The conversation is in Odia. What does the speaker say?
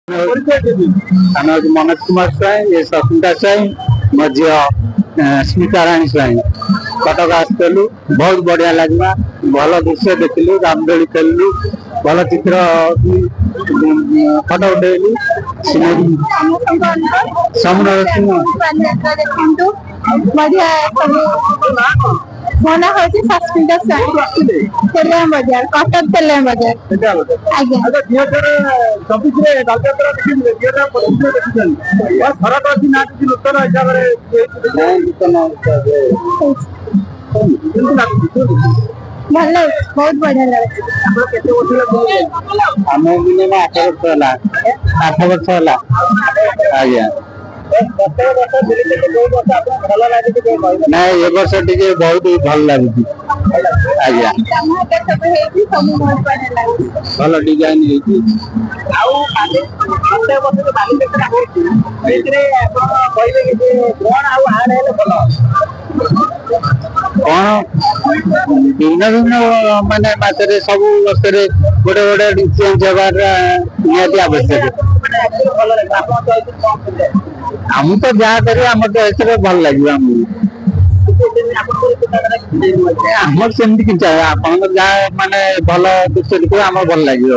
ଆମେ ହଉଛି ମନୋଜ କୁମାର ସ୍ୱାଇଁ, ଏ ସସ୍ମିତା ସ୍ୱାଇଁ, ମୋ ଝିଅ ସ୍ମିତା ରାଣୀ ସ୍ୱାଇଁ। କଟକ ଆସିଥିଲୁ, ବହୁତ ବଢିଆ ଲାଗିଲା, ଭଲ ଦୃଶ୍ୟ ଦେଖିଲୁ, ରାମଦୋଳି ଖେଳିଲୁ, ଭଲ ଚିତ୍ର ଫଟୋ ଉଠେଇଲୁ। ସମୁଦ୍ର ଦେଖନ୍ତୁ ବଢିଆ ସବୁ। ମୋ ନାଁ ହଉଛି ସସ୍ମିତା ସ୍ୱାଇଁ, ତେଲେଙ୍ଗ ବଜାର, କଟକ ତେଲେଙ୍ଗ ବଜାର। ଆଜ୍ଞା ଫରକ ଅଛି ନା କିଛି ନୂତନ ହିସାବରେ ଭଲ ଲାଗୁଛି, ବହୁତ ବଢିଆ ଲାଗୁଛି। ଆମେ ମିନିମମ୍ 8 ବର୍ଷ ହେଲା, 8 ବର୍ଷ ହେଲା। ଆଜ୍ଞା ନାଇଁ, ଏ ବର୍ଷ ଟିକେ ବହୁତ ଭଲ ଲାଗୁଛି। ଆଜ୍ଞା ଭଲ ଡିଜାଇନ ହେଇଛି। ଆଉ ସେଇଥିରେ ଆପଣ କହିବେ କି ଯେ କଣ ଆଉ ଆଡ ହେଲେ ଭଲ କଣ? ଭିନ୍ନ ଭିନ୍ନ ମାନେ ମାସରେ ସବୁ ବର୍ଷରେ ଗୋଟେ ଗୋଟେ ଚେଞ୍ଜ ହବାର ନିହାତି ଆବଶ୍ୟକ। ଆମକୁ ତ ଯାହା କରିବ ଆମର ତ ଏଥିରେ ଭଲ ଲାଗିବ ଆମକୁ। ଆମର ସେମିତି କିଛି ଆପଣଙ୍କର ଯାହା ମାନେ ଭଲ ଦୃଶ୍ୟ ଦେଖିବ ଆମର ଭଲ ଲାଗିବ।